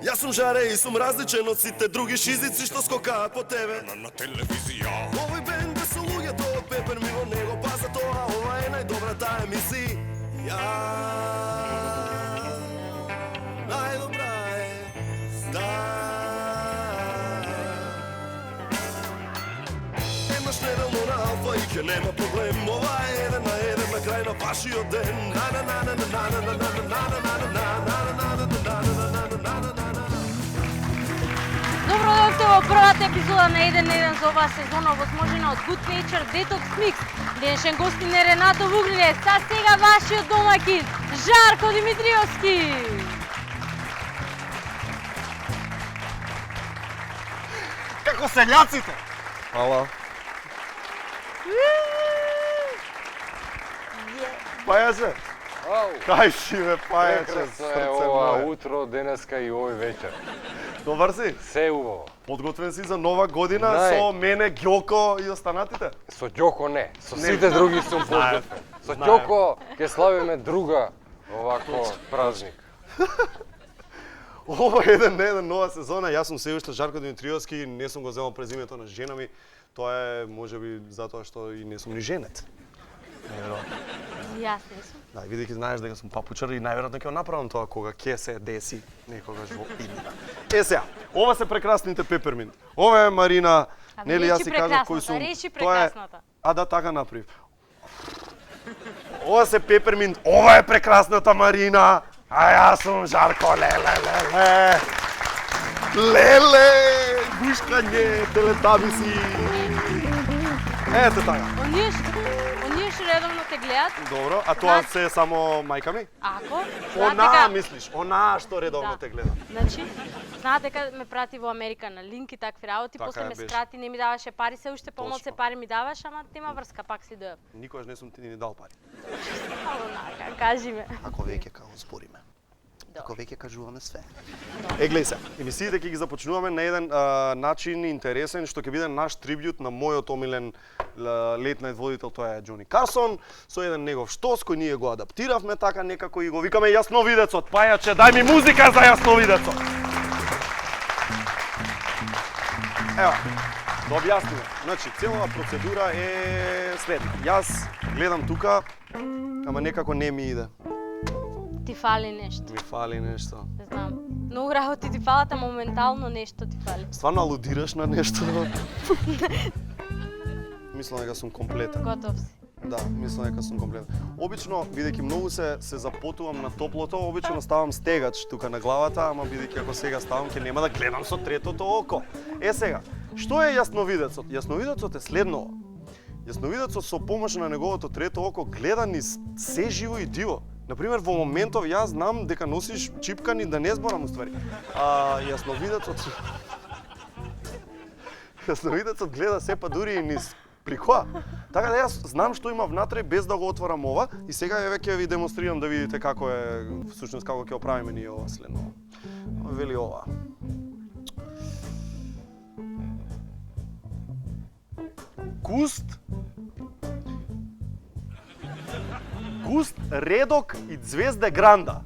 Јас сум жаре и сум различен од сите други шизици што скокаат по тебе на телевизија. Овој бенд да се луѓето од Пепер ми во него, па за тоа ова е најдобрата емисија. Најдобра е Еднаш неделно на Алфа и ќе нема проблем. Ова е 1 на 1 на крај на вашиот ден. Добро дојдовте во првата епизода на 1 на 1 за оваа сезона, возможена од Good Nature Detox Mix. Денешен гостин е Ренато Вуглинец, а сега вашиот домаќин, Жарко Димитриевски. Како селјаците! Ала. Пајаче, Ау, кај си бе, пајаче, прекрасно е срце ова мое. утро, денеска и овој вечер. Добар си? Се убаво. Подготвен си за нова година Нај. со мене, Ѓоко и останатите? Со Ѓоко не, со сите други сум подготвен. Со знаем. Ѓоко ќе славиме друга овако празник. Ова е 1 на 1 нова сезона, јас сум се уште Жарко Димитриевски, не сум го земал презимето на жена ми, тоа е можеби затоа што и не сум ни женет. Најверојатно. Јас не сум. Да, бидејќи знаеш дека сум папучар и најверојатно ќе го направам тоа кога ќе се деси некогаш во иднина. Сега, ова се прекрасните Пеперминт. Ова е Марина, Абе, нели јас речи си кажав кој прекрасната, сум. речи Тоа е- прекрасната. А да, така направив. Ова се Пеперминт, ова е прекрасната Марина, а јас сум Жарко, леле. Леле, гушкање, телетабиси. Ето така. Оние што редовно те гледат, Добро, а тоа Значи- се само мајка ми? ако Она, мислиш, она што редовно Да. те гледа. Значи, знаат дека ме прати во Америка на линк и такви работи, Така после е, ме беше. скрати, не ми даваше пари, се уште помалце Точно. пари ми даваш, ама тема врска, пак си дојав. Никогаш не сум ти ни дал пари. Ало, нака, кажи ме. Ако веќе како збориме. Ако Добро. веќе кажуваме све. Гледај се, емисиите ќе ги започнуваме на еден начин интересен, што ќе биде наш трибјут на мојот омилен лет најт водител, тоа е Џони Карсон, со еден негов штос кој ние го адаптиравме така некако и го викаме Јасновидецот. Пајаче, дај ми музика за Јасновидецот. Ево, да објасниме. Значи, целава процедура е следна. Јас гледам тука, ама некако не ми иде. Ти фали нешто, Ми фали нешто. не знам. Многу работи ти фалат, а моментално нешто ти фали. Стварно алудираш на нешто? Мислам дека сум комплетен. Готов си. Да, мислам дека сум комплетен. Обично, бидејќи многу се запотувам на топлото, обично ставам стегач тука на главата, ама бидејќи ако сега ставам ќе нема да гледам со третото око. Сега, што е јасновидецот? Јасновидецот е следново. Јасновидецот со помош на неговото трето око гледа низ се живо и диво. Например, во моментов јас знам дека носиш чипкани, да не зборам уствари. Јасновидецот Јасновидецот гледа се па дури и низ прикоа. Така да јас знам што има внатре без да го отворам ова и сега еве ќе ви демонстрирам да видите како е всушност како ќе оправиме ние ова следно. Вели ова. Густ, редок и звезде гранда.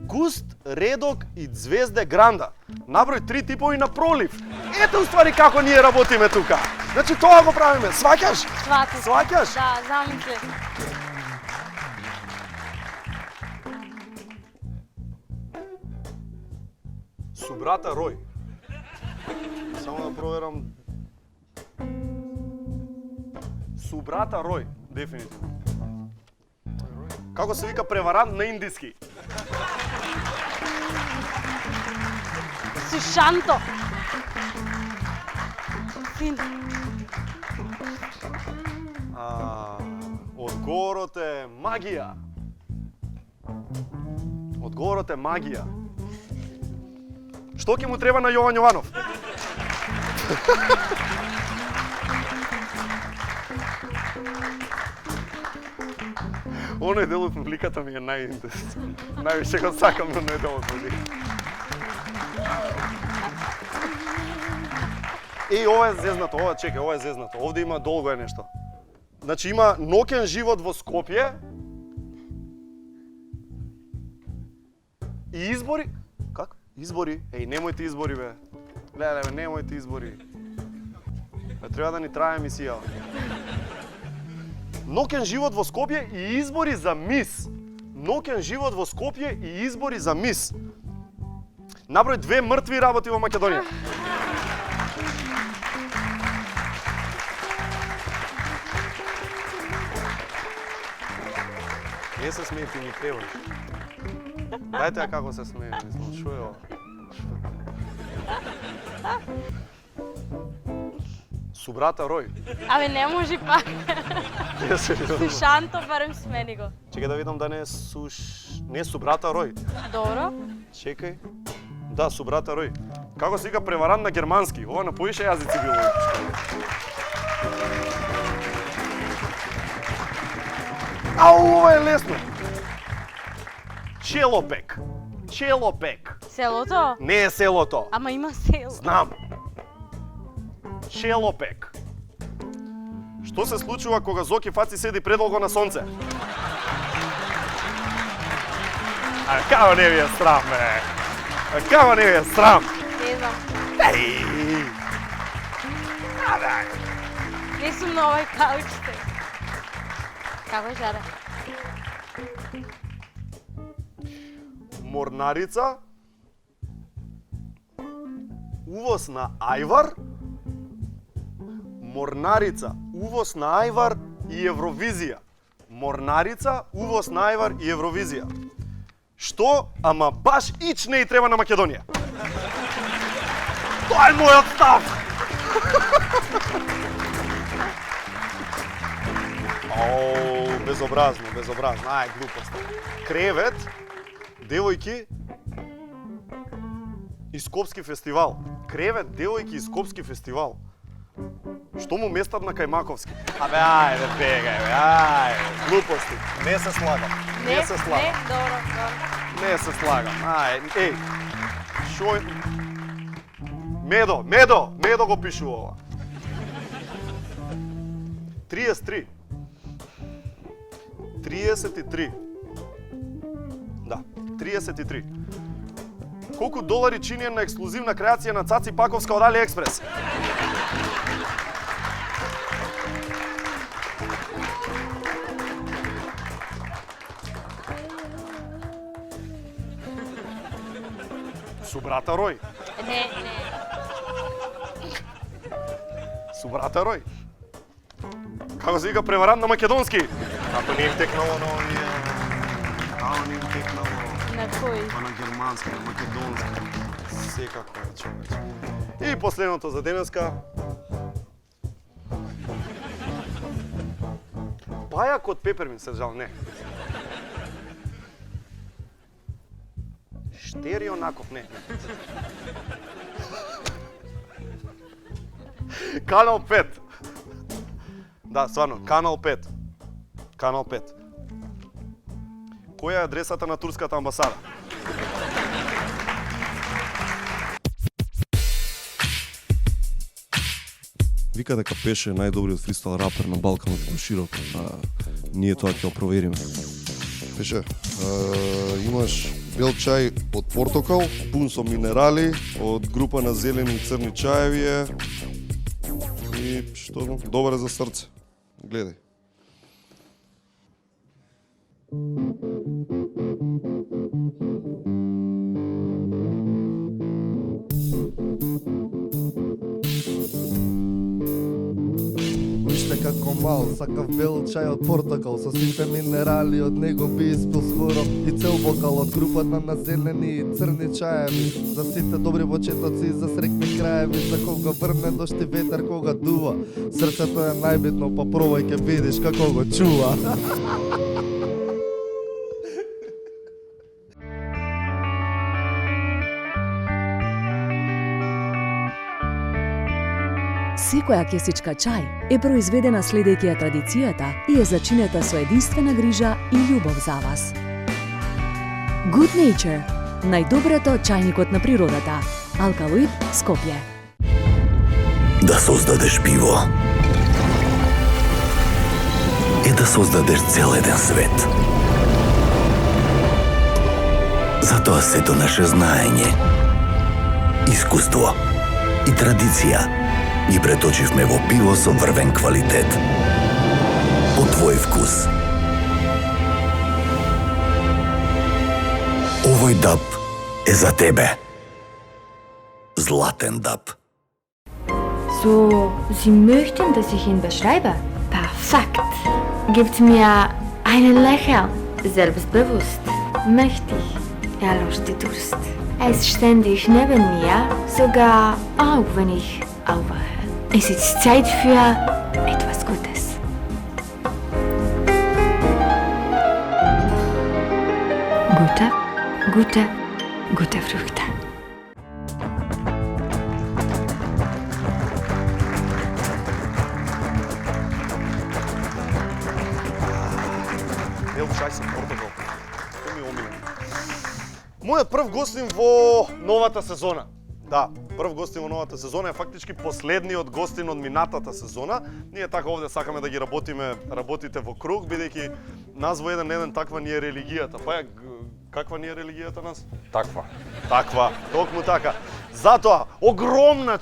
Густ, редок и звезде гранда. Наброј 3 типови на пролив. Ете уствари како ние работиме тука. Значи тоа го правиме. Сваќаш? Свати. Сваќаш? Да, замисли. Субрата Рој. Само да проверам. Субрата Рој, дефинитивно. Како се вика преварант на индиски? Сушанто. Син. Одговорот е магија. Одговорот е магија. Што ќе му треба на Јован Јованов? Оној дел од публиката ми е најинтересен. Највише го сакам на оној дел од публиката. Ова е зезнато, ова е зезнато. Овде има долго е нешто. Значи има ноќен живот во Скопје и избори. Како? Избори? Немојте избори, бе. Леле, бе, немојте избори. Треба да ни трае емисија. Ноќен живот во Скопје и избори за мис. Ноќен живот во Скопје и избори за мис. Наброј 2 мртви работи во Македонија. Не се смее, ти ми требаш. Дајте ја како се смее, мислам, шо е ова? Субрата Рој. Абе, не може пак. Не се Сушанто, барем смени го. Чекај да видам да не е Не, Субрата Рој. Добро. Чекај. Да, Субрата Рој. Како се вика преварант на германски? Ова на поише јазици било. Ау, ова е лесно. Челопек. Челопек. Селото? Не е селото. Ама има село. Знам. Челопек. Што се случува кога Зоки Фаци седи предолго на сонце? А како не ви е срам, бе? А како не ви е срам? Не знам. Еј! Не сум на овај каучте. Како е жаре? Морнарица, увоз на ајвар, Морнарица, увоз на ајвар и Евровизија. Морнарица, увоз на ајвар и Евровизија. Што, ама баш ич не и треба на Македонија. Тоа е мојот став. Оу, безобразно, безобразно. Ај, глупост. Кревет, девојки и Скопски фестивал. Кревет, девојки и Скопски фестивал. Што му местат на Кајмаковски? Абе, ајде, бегај, бе, ајде, глупости. Не се слагам, не се слагам. Не, добро, добро. Не се слагам, ајде, еј. Шо е? Медо го пишу ова. 33. 33. Да, 33. Колку долари чини една ексклузивна креација на Цаци Паковска од AliExpress? Субрата Рој. Не. Субрата Рој. Како се вика преварант на македонски? Ако не им текнало на овие... Ако не им текнало... На кој? Па на германски, на македонски. Секако е, човече. И последното за денеска. Пајак од пепермин се жал, не. Штери онаков, не. Канал 5. Да, стварно, Канал 5. Канал 5. Која е адресата на турската амбасада? Вика дека Пеше е најдобриот фристайл рапер на Балканот и широко. Ние тоа ќе го провериме. Пеше, имаш бел чај од портокал, Пун со минерали од група на зелени и црни чаеви е. И што добро за срце. Гледај. Уште како мал, сакав бел чај од портокал, со сите минерали од него би испил скоро и цел бокал од групата на зелени и црни чаеви. За сите добри почетоци и за среќни краеви, за кога врне дошт и ветер кога дува. Срцето е најбитно, па пробај ке видиш како го чува. Секоја кесичка чај е произведена следејќи ја традицијата и е зачинета со единствена грижа и љубов за вас. Good Nature, најдоброто чајникот на природата. Алкалоид, Скопје. Да создадеш пиво е да создадеш цел еден свет. Затоа сето наше знаење искуство и традиција ги преточивме во пиво со врвен квалитет. По твој вкус. Овој даб е за тебе. Zlaten Dab. So, Sie möchten, dass ich ihn beschreibe? Perfekt. Gibt mir einen Lächeln. Selbstbewusst, mächtig, er löscht die Durst. Er ist ständig neben mir, sogar auch wenn ich aufwache. Es ist Zeit für etwas Gutes. Gute Früchte. Бел чај со Портокал. Што ми омилен. Мојот прв гостин во новата сезона. Да, прв гостин во новата сезона е фактички последниот гостин од минатата сезона. Ние така овде сакаме да ги работите во круг, бидејќи нас во еден таква ни е религијата. Па ја, каква ни е религијата нас? Takva. Таква, токму така. Затоа, огромна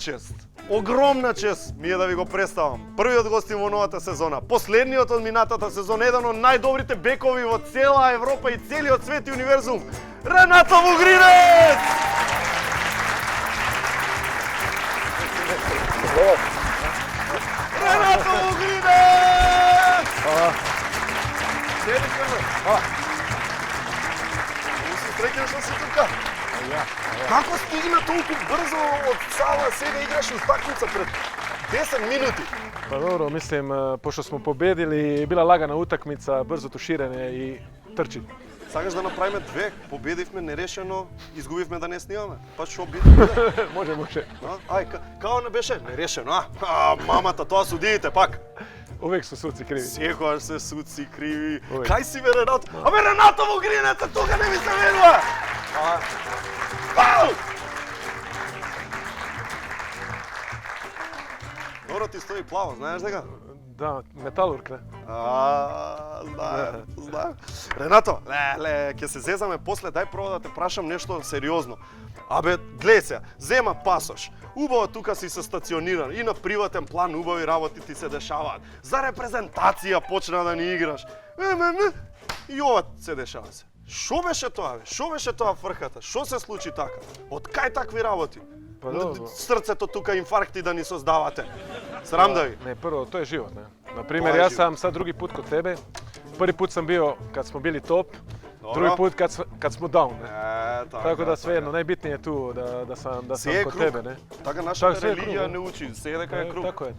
чест ми е да ви го представам. Првиот гостин во новата сезона, последниот од минатата сезона, еден од најдобрите бекови во цела Европа и целиот свет и универзум, Ренато Вугринец! Ренато Вугринец! Седи кај ме. Среќен што си тука. Како стигна толку брзо од сала сега играш утакмица пред 10 минути? Pa dobro, mislim, pošto smo pobedili, bila lagana utakmica, brzo tuširanje i trči. Сакаш да направиме две, победивме нерешено, изгубивме да не снимаме. Па што биде? Može. Ај, као не беше? Нерешено, мамата, тоа судиите пак. Uvijek su suci krivi. Секогаш се суци криви. Uvijek. Кај си бе Ренато? Абе Ренато Вугринец, тука не ми се верува! Ау! Добро ти стои плаво, знаеш дека? Da, metalurg, ne? Знаем. Ренато, ќе се зезаме после, дај прво да те прашам нешто сериозно. Абе, гледај се, зема пасош. Убаво тука си се стациониран и на приватен план убави работи ти се дешаваат. За репрезентација почна да ни играш. И ова се дешава се. Шо беше тоа, бе? Шо беше тоа фрката? Шо се случи така? Од кај такви работи? Pa dobro. Срцето тука инфаркти да ни создавате. Срам да ви. Ne, prvo, to je život, ne? Na primjer, To je ja život. sam sad drugi put kod tebe. Prvi put sam bio kad smo bili top, Dobro. drugi put kad smo down, ne? Tako da така. svejedno, najbitnije je tu da sam Се е kod круг. tebe, ne? Така нашата Така, се е круг, религија да. не учи, се дека е круг. Tako je.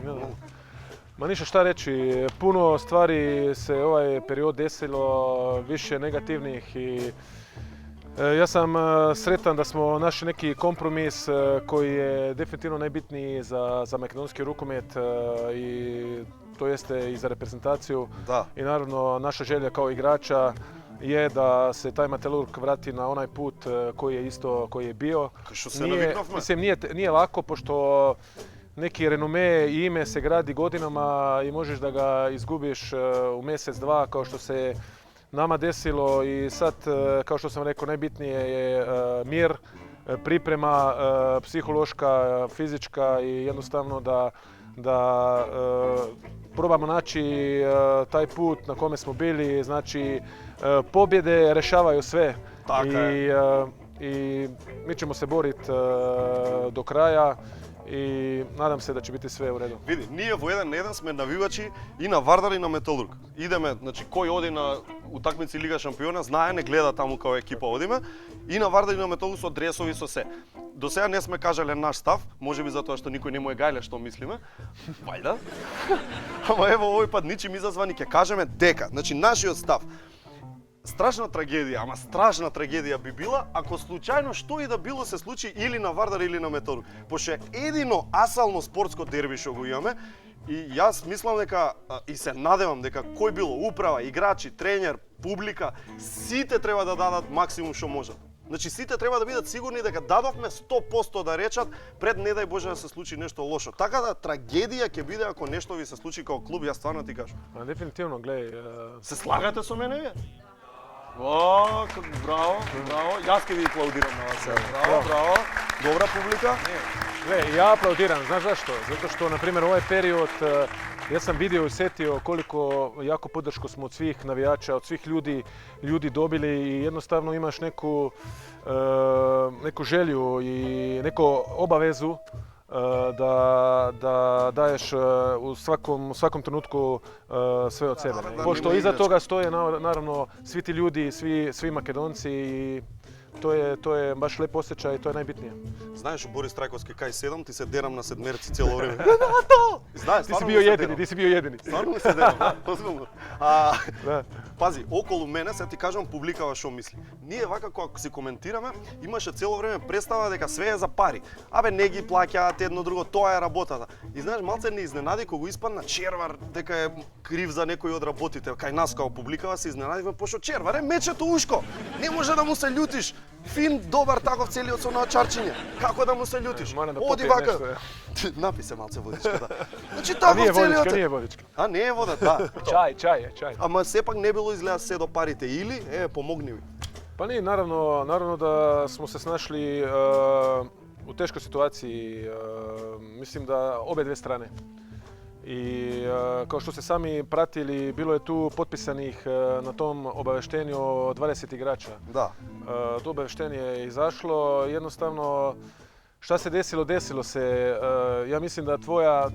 Da. Ma ništa šta reći, puno stvari se ovaj period desilo, više negativnih i ja sam sretan da smo našli neki kompromis koji je definitivno najbitniji za makedonski rukomet i to jeste i za reprezentaciju. Da. I naravno naša želja kao igrača je da se taj Metalurg vrati na onaj put koji je bio. Što se naviknavme. Mislim, nije lako pošto neki renome i ime se gradi godinama i možeš da ga izgubiš u mjesec, dva, kao što se nama desilo i sad, kao što sam rekao, najbitnije je mir, priprema psihološka, fizička i jednostavno da probamo naći taj put na kome smo bili. Znači, pobjede rešavaju sve. Tako je. I mi ćemo se boriti do kraja i nadam se da će biti sve u redu. Види, ние во 1-1 сме навивачи и на Вардар и на Металург. Идеме, значи кој оди на утакмици Лига Шампиона, знае, не гледа таму као екипа одиме. И на Вардар и на Металург со дресови со се. До сега не сме кажале наш став, можеби затоа што никој не му е гајле што мислиме. Вајда. Ама ево овој пат ничим изазвани ќе кажеме дека, значи нашиот став. Страшна трагедија, ама страшна трагедија би била ако случајно што и да било се случи или на Вардар или на Металург. Пошто е едино асално спортско дерби што го имаме и јас мислам дека и се надевам дека кој било управа, играчи, тренер, публика, сите треба да дадат максимум што можат. Значи сите треба да бидат сигурни дека дадовме 100% да речат пред не дај Боже да се случи нешто лошо. Така да трагедија ќе биде ако нешто ви се случи како клуб, јас стварно ти кажам. Definitivno, gledaj, Се слагате со мене вие? Браво. Јас ќе ви аплаудирам на вас. Браво. Добра публика. Gle, ja aplaudiram, znaš zašto? Zato što, na primjer, ovaj period, ja sam vidio i setio koliko jako podršku smo od svih navijača, od svih ljudi dobili i jednostavno imaš neku želju i neku obavezu da daješ u svakom trenutku sve od sebe. Pošto iza toga stoje naravno svi ti ljudi, svi Makedonci i to je baš lep osjećaj i to je najbitnije. Знаеш, Борис Трајковски кај седам, ти се дерам на седмерци цело време. Знаеш, Ти си bio jedini. Стварно се дерам, озбилно. Пази, околу мене, сега ти кажам публикава што мисли. Ние вака кога си коментираме, имаше цело време представа дека све е за пари. Абе, не ги плаќаат едно друго, тоа е работата. И знаеш, малце не изненади кога испадна Червар дека е крив за некој од работите. Кај нас као публикава се изненадивме, пошто Червар е мечето ушко. Не може да му се љутиш. Фин, добар таков целиот со наочарчиње. Како да му се љутиш? Оди вака. Написе малце водичката. Значи таков целиот. Не е водичка. А не е вода, да. Чај. Ама сепак не било изгледа се до парите или помогни ви. Pa nije, naravno da smo se snašli u teškoj situaciji, mislim da obe dve strane. I kao što ste sami pratili, bilo je tu potpisanih na tom obaveštenju 20 igrača. Da. To obaveštenje je izašlo, jednostavno šta se desilo se. Ja mislim da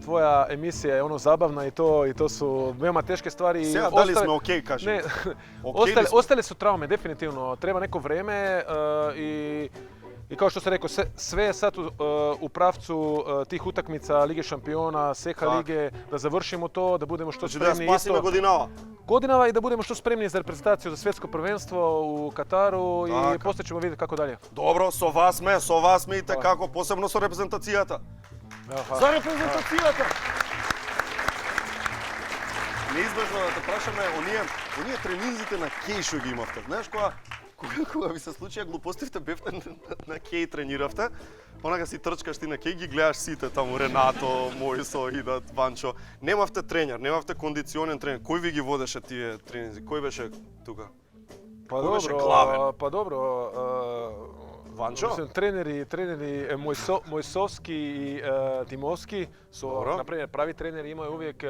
tvoja emisija je ono zabavna i to su veoma teške stvari. Сега дали сме окей, кажи. Ne, ostale su traume, definitivno. Treba neko vreme i kao što sam rekao, sve je sad u pravcu tih utakmica Lige šampiona, Seha Lige, da završimo to, da budemo što spremni. Znači da spasimo godinava i da budemo što spremni za reprezentaciju za svjetsko prvenstvo u Kataru i poslije ćemo vidjeti kako dalje. Dobro, со вас сме и како, посебно со репрезентацијата. За репрезентацијата! Неизбежно да те прашаме, оние тренинзите на кеј што ги имавте. Знаеш, кога ви се случија глупостивте, бевте на кеј трениравте, онака си трчкаш ти на кеј, ги гледаш сите таму, Ренато, Мојсо, Идат, Ванчо. Немавте тренер, немавте кондиционен тренер. Кој ви ги водеше тие тренинзи? Кој беше тука? Pa dobro, Vančo? Mislim, treneri Mojsovski i Timovski su, na primjer, pravi treneri imaju uvijek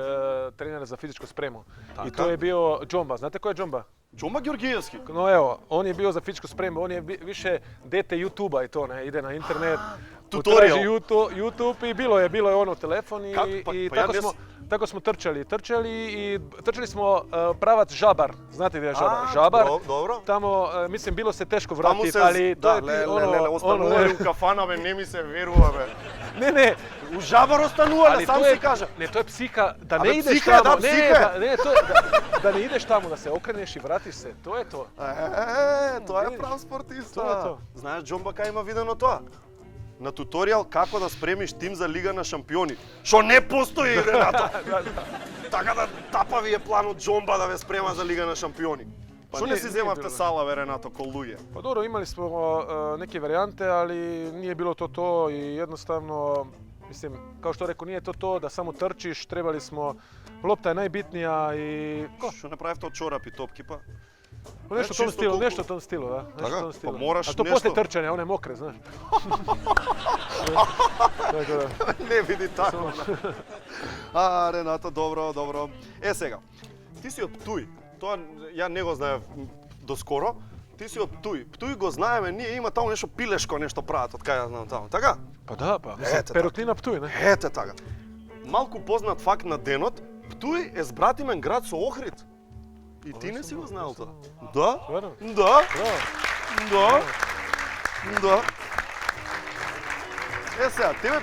trenera za fizičku spremu. I to je bio Džomba. Znate ko je Džomba? Džomba Georgijevski. No evo, on je bio za fizičku spremu, on je više dete YouTube-a i to, ne, ide na internet, tutorial. YouTube i bilo je ono telefon i tako smo trčali i trčali smo pravac Žabar. Znate gdje je Žabar? Žabar. Dobro. Tamo, mislim, bilo se teško vratiti, ali to je останувале у кафана, бе, не ми се верува, бе. Не. У Žabar останувале, сам си кажа. Не, to je psiha, da ne ideš psiha, tamo. da, psiha. Da ne ideš tamo, da se okreneš i vratiš se, to je to. Тоа е прав спортиста. To je to. Знаеш, Džomba кај има видено тоа? На туторијал како да спремиш тим за Лига на шампиони. Што не постои, Ренато. Така да тапави е планот Džomba да ве спрема за Лига на шампиони. Што не си земавте сала, бе, Ренато, ко луѓе? Pa dobro, imali smo neke varijante, ali nije bilo to i jednostavno, mislim, kao što rekao, nije to da samo trčiš, trebali smo, lopta je najbitnija i... Што направивте од čorapi topki, pa? Nešto u tom stilu, da. Така, па мораш A to poslije trčanja, one mokre, znaš. Не види тако. Ренато, добро. Сега, ти си од Ptuj. Тоа ја не го знаев доскоро. Ти си од Ptuj. Ptuj го знаеме, ние има таму нешто пилешко, нешто прават, од кај ја знам таму, така? Pa da, Perotina Ptuj, ne? Ете така. Малку познат факт на денот, Ptuj е збратимен град со Охрид. И ти не си го знаел тоа? Да? Да. Сега, тебе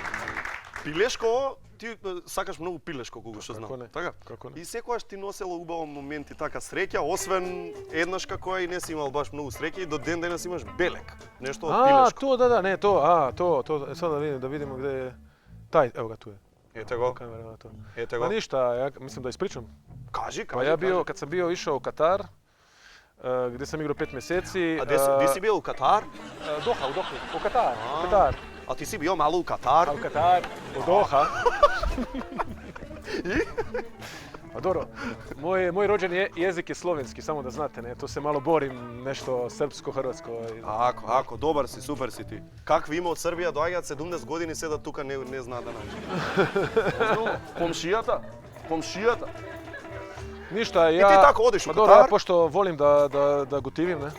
пилешко, ти сакаш многу пилешко, кога што знам. Така? И секогаш ти носело убаво моменти, така среќа, освен еднаш како и не си имал баш многу среќа и до ден денес имаш белек. Нешто од пилешко. To, da, ne, to, sad da vidimo gdje je taj, evo ga tu je. Ете го. Pa ništa, ja mislim da ispričam. Кажи. Pa ja kad sam bio išao u Katar, gdje sam igrao 5 mjeseci... A gdje si bio u Katar? Doha, u Katar. A ti si bio malo u Katar? U Katar, u Doha. Pa dobro, moj rođeni jezik je slovenski, samo da znate, ne, to se malo borim, nešto srpsko-hrvatsko. Ако, добар си, супер си ти. Какви има од Србија, доаѓаат 70 години седат тука, не знаат да научат. Комшијата. Ništa, I ti tako odiš u pa dobro, ja Katar? pošto volim da gotivim, ne?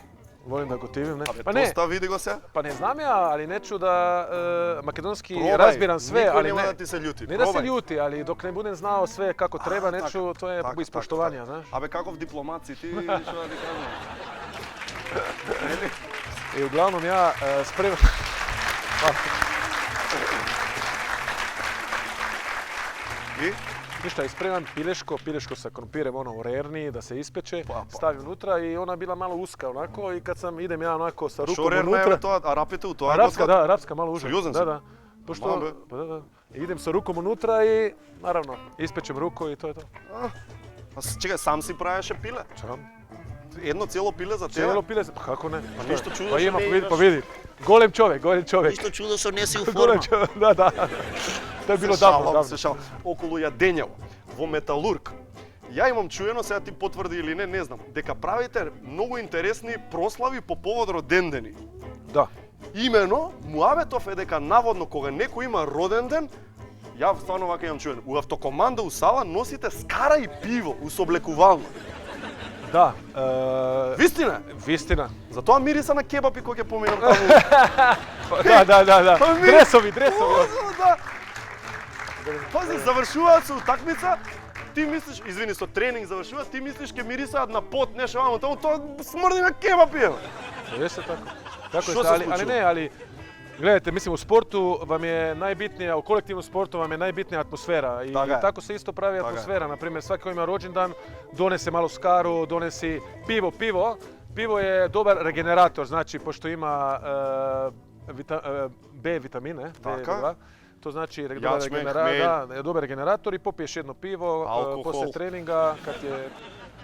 Volim da gotivim, ne? Pa dosta, vidi go se. Pa ne znam ja, ali neću da makedonski Probaj, razbiram sve, niko ali nema ne. da ti se ljuti, Ne da se probaj. ljuti, ali dok ne budem znao sve kako treba, neću, to je iz poštovanja, znaš. Абе, каков дипломат си ти, што да ти кажам? I uglavnom ja spremam... И? Ništa, ispremam pilješko sa krompirem ono u rerni, da se ispeče, stavim unutra i ona bila malo uska onako i kad idem ja onako sa rukom Шорерна е unutra... тоа, арапите у тоа Arapska, da, arapska malo uža. Seriozan si? Da. Pošto, pa da. Idem sa rukom unutra i naravno ispečem ruku i to je to. Чекај, сам си правеше пиле? Сам. Едно цело пиле за тебе? Cijelo pile, pa kako ne? Pa ništa čudo Pa što ima, ne vidi, imaš. pa vidi. Golem čovjek. Ништо чудо што не си у Golem форма. čovjek, da. To je bilo davno. Се шалам. Околу јадењево, во Металург. Ја имам чуено, сега ти потврди или не знам, дека правите многу интересни прослави по повод родендени. Da. Имено, муабетов е дека наводно кога некој има роден ден, ја стварно вака имам чуено, у автокоманда у сала носите скара и пиво у соблекувална. Da. Вистина? Вистина. Затоа мириса на кебапи кој ќе поминам таму. Da. Pa mi- Dresovi. Да. Пази, завршуваат се утакмица, ти мислиш, извини, со тренинг завршуваат, ти мислиш ќе мирисаат на пот, нешто вамо таму, тоа смрди на кебапи. Jeste tako. Tako Što je, se ali случило? ne, ali gledajte, mislim u sportu vam je najbitnija, u kolektivnom sportu vam je najbitnija atmosfera i Така е. tako se isto pravi Така е. atmosfera. Na primjer, svaki ko ima rođendan donese malo skaru, donesi pivo. Pivo je dobar regenerator, znači pošto ima B vitamine, Така. B2, to znači Jačmen, hmelj. da, dobar regenerator i popiješ jedno pivo Alkohol. poslije treninga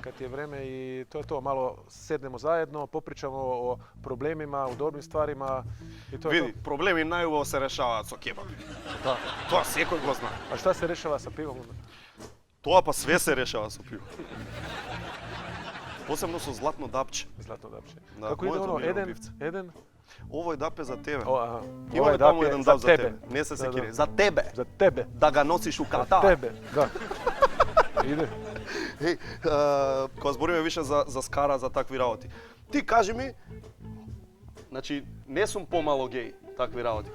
kad je vreme i to je to, malo sednemo zajedno, popričamo o problemima, o dobrim stvarima i to je Види, проблеми најубаво се решаваат со кебапи. Da. Тоа секој го знае. to. A šta se rešava sa pivom? Тоа па све се решава со пиво. Посебно со златно дапче. Zlatno dapče. Da, Kako ide moje ono, to biro Eden? pivce. Eden? Овој дап е за тебе. Aha. Има Ovaj таму dap je еден za дап за tebe. тебе. Не се Da, секири. da. За тебе. Za tebe. Да ga носиш у Za Катар. tebe, da. Ide. Еј, кога збориме више за скара, за такви работи. Ти кажи ми, значи, не сум помало геј, такви работи.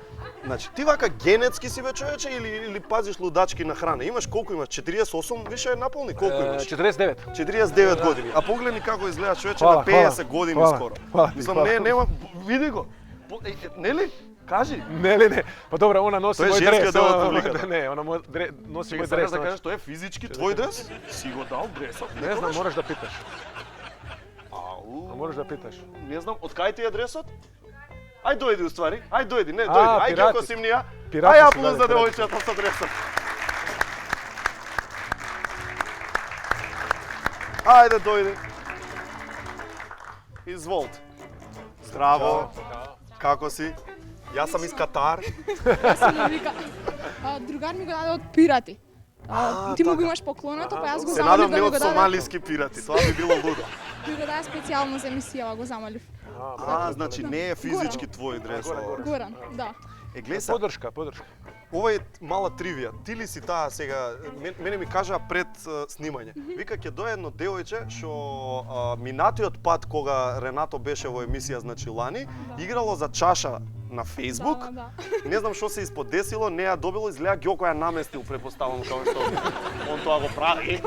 Значи, ти вака генетски си бе човече или пазиш лудачки на храна? Имаш колку имаш? 48 више е наполни? Колку имаш? 49. 49 години. А погледни како изгледа човече Хвала, на 50 хвала. години Хвала. скоро. Хвала ти, Мислам, хвала. нема, види го. Нели? Кажи. Ne. Pa dobro, ona nosi To je moj ženski dres. deo od ona- publikata. Ne, ona nosi Чекај, moj сакаш dres. да znači. кажеш тоа е физички твој дрес? Си го дал дресот? Ne znam, moraš da pitaš. Ау. Moraš da pitaš. Не знам, од кај ти е дресот? Ај дојди уствари, ај дојди, не А, дојди, ај пирати. како сим ние. Пирати Ај си аплауз даде, за пирати. девојчето со дресот. Ајде дојди. Изволте. Здраво. Како си? Јас сам из Катар. Другар ми го даде од пирати. Ти му го имаш поклонато, па јас го Се замолив надам да не ми од го даде. сомалиски пирати, тоа би било лудо. Ми го даде специјално за емисија, го замолив. Значи не е физички твој дрес. ова. Горан, да. Е, гледа се, Podrška. ова е мала тривија. Ти ли си таа сега? Мене ми кажа пред снимање. Вика ќе дое едно девојче што минатиот пат кога Ренато беше во емисија, значи лани, играло за чаша на Facebook. Да. Не знам што се исподесило, не ја добило, изгледа Ѓоко ја наместил, препоставам како што он тоа го прави.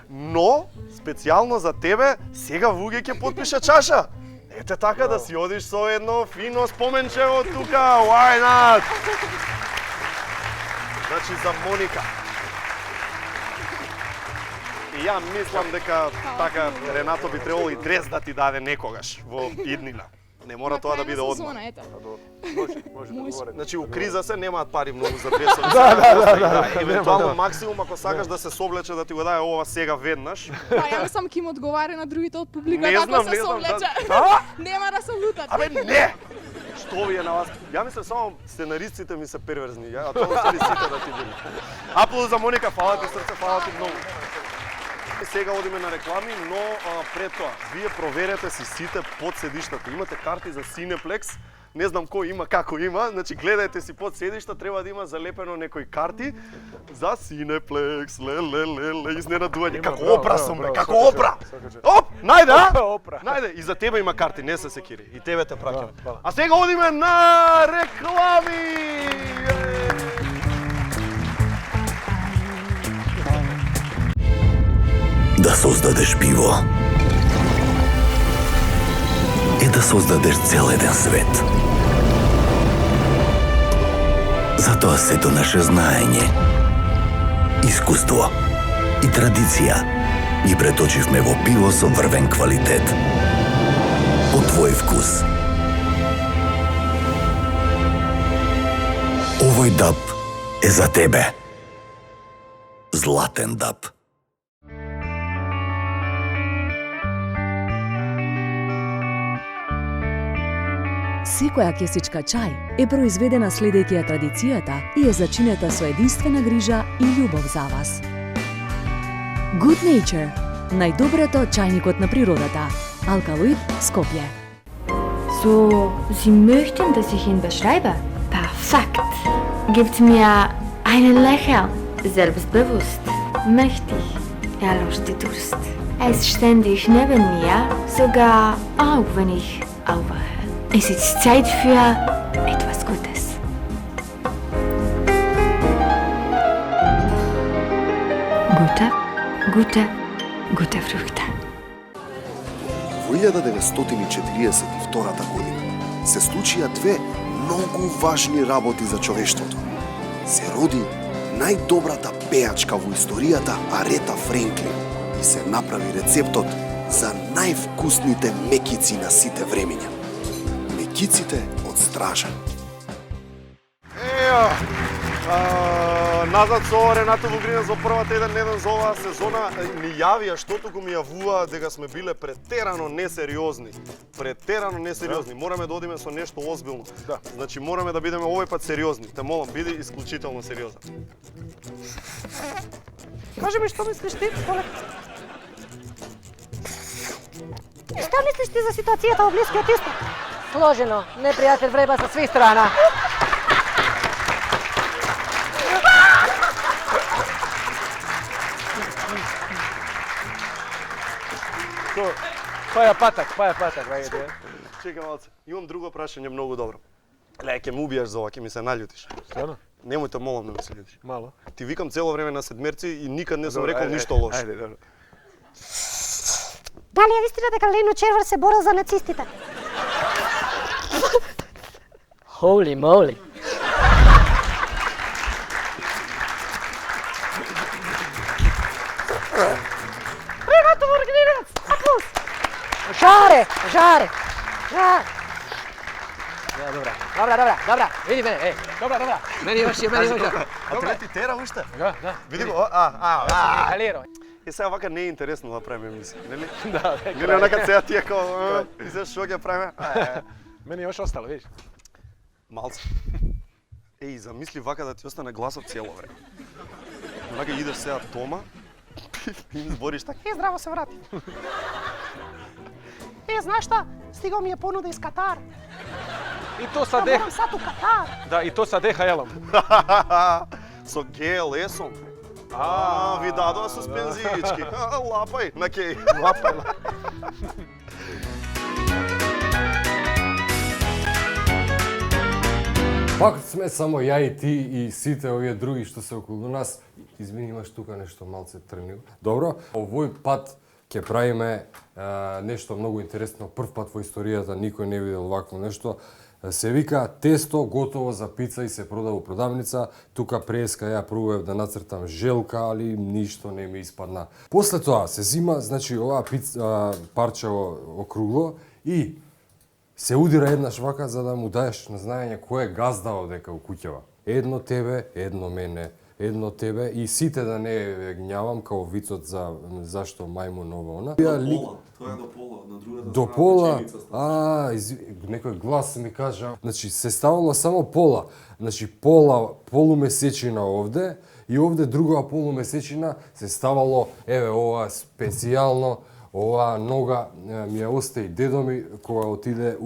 Но специјално за тебе сега Вуге ќе потпише чаша. Ете така да си одиш со едно фино споменчево тука, why not? Значи за Моника. И ја мислам дека така Ренато би требало и дрес да ти даде некогаш во иднина. Не мора тоа да биде одмah. Сезона, ете. Može dogovoriti. Значи у криза се немаат пари многу за дресови. Да. Евентуално максимум ако сакаш да се соблече да ти го даде ова сега веднаш. Па ја мислам ки им одговари на другите од публика Не како знам, се не знам, совлече. да. Нема да се лутат. Абе не! Што ви е на вас? Ја мислам само сценаристите ми се перверзни, а тоа се ли сите да ти биде. Аплауз за Моника, фала ти срце, фала ти многу. сега одиме на реклами, но пред тоа, вие проверете си сите под седиштата. Имате карти за Cineplex, не знам кој има, како има, значи гледајте си под седишта, треба да има залепено некои карти за Cineplex, изненадување, како Опра сум, бре, како Опра! Оп, најде, а? Најде, и за тебе има карти, не се секири, и тебе те праќам. А сега одиме на реклами! Да создадеш пиво е да создадеш цел еден свет. Затоа сето наше знаење, искуство и традиција ги преточивме во пиво со врвен квалитет. По твој вкус. Овој даб е за тебе. Златен даб. Секоја кесичка чај е произведена следејќи ја традицијата и е зачинета со единствена грижа и љубов за вас. Good Nature – најдоброто чајникот на природата. Алкалоид, Скопје. So, Sie möchten, dass ich ihn beschreibe? Perfekt. Gibt mir einen Lächeln. Selbstbewusst, mächtig, er löscht die Durst. Er ist ständig neben mir, sogar auch wenn ich aufwache. Es ist Zeit für etwas Gutes. Gute Früchte. Во 1942 година се случија две многу важни работи за човештвото. Се роди најдобрата пеачка во историјата Арета Френклин и се направи рецептот за највкусните мекици на сите времиња. Мекиците од Стража. Назад со Ренато Вугринец во првата еден за оваа сезона ми јавија што туку ми јавува дека сме биле претерано несериозни. Претерано несериозни. Мораме да одиме со нешто озбилно. Да. Значи мораме да бидеме овој пат сериозни. Те молам, биди исклучително сериозен. Кажи ми што мислиш ти, Олег? Што мислиш ти за ситуацијата во Блискиот Исток? Сложено, непријател вреба со сви страна. Па е патак, вајде. Чекам малце. Имам друго прашање многу добро. Ле, ќе ме убиеш за ова, ќе ми се наљутиш. Стварно? Немој те молам да ми се љутиш. Мало. Ти викам цело време на седмерци и никад не сум рекол ништо лошо. Ајде, добро. Дали е вистина дека Лено Червар се борел за нацистите? Holy moly. Ренато Вугринец, аплус! Žare! Dobra, vidi mene, dobra. Meni još je. А тебе ти тера уште? Да. Види го, Алиро. И сега вака не е интересно да правиме емисија, нели? Да, Нели онака сега тие као, и се што ќе правиме? Мене još остало, видиш. Малце. Еј, замисли вака да ти остане гласот цело време. Онака идеш сега дома и ми збориш така. Здраво се врати. Знаеш што? Стигал ми е понуда из Катар. И то са Морам сад у Катар. Да, и то са DHL-ом. Со GLS-ом. Ви дадоа суспензиички. Лапај, на кеј. Лапај. Пак сме само ја и ти и сите овие други што се околу нас. Извини, имаш тука нешто малце трнил. Добро, овој пат ќе правиме нешто многу интересно. Прв пат во историјата никој не видел вакво нешто. Се вика тесто готово за пица и се прода во продавница. Тука преска ја пробував да нацртам желка, али ништо не ми испадна. После тоа се зима, значи оваа парчево округло и се удира еднаш вака за да му даеш на знаење кој е газда одека у куќава. Едно тебе, едно мене, едно тебе и сите да не гњавам као вицот за зашто мајмун ова она. До пола, тоа е до пола, на другата до пола, некој глас ми кажа, значи се ставало само пола, значи полумесечина овде И овде другава полумесечина се ставало, еве, ова специјално, оваа нога ми ја остави дедо ми кога отиде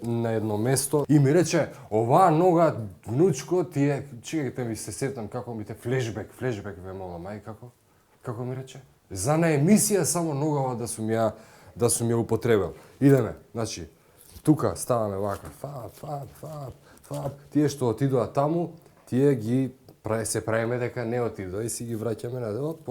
на едно место и ми рече, оваа нога, внучко, ти е, чекайте ми се сетам како ми те флешбек ве молам, ај како ми рече? За на емисија само ногава да сум ја употребил. Идеме, значи, тука ставаме вака, фап, тие што отидоа таму, тие ги се правиме дека не отидоа и си ги враќаме на оп.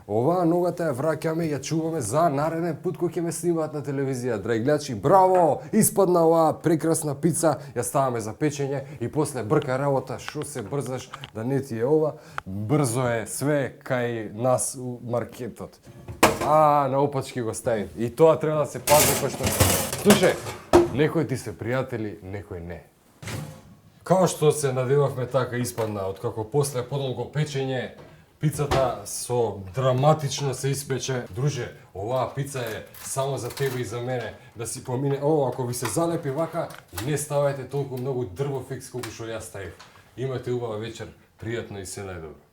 Оваа ногата ја враќаме и ја чуваме за нареден пут кој ќе ме снимаат на телевизија. Драги гледачи, браво! Испадна оваа прекрасна пица, ја ставаме за печење и после брка работа, шо се брзаш да не ти е ова, брзо е све кај нас у маркетот. Наопачки го ставим. И тоа треба да се пази, пошто... Слушај, некои ти се пријатели, некои не. Као што се надевавме, така испадна, откако после подолго печење, пицата со драматично се испече. Друже, оваа пица е само за тебе и за мене, да си помине. Ако ви се залепи вака, не ставајте толку многу дрвофикс колку што ја ставив. Имате убава вечер, пријатно и се најдобро.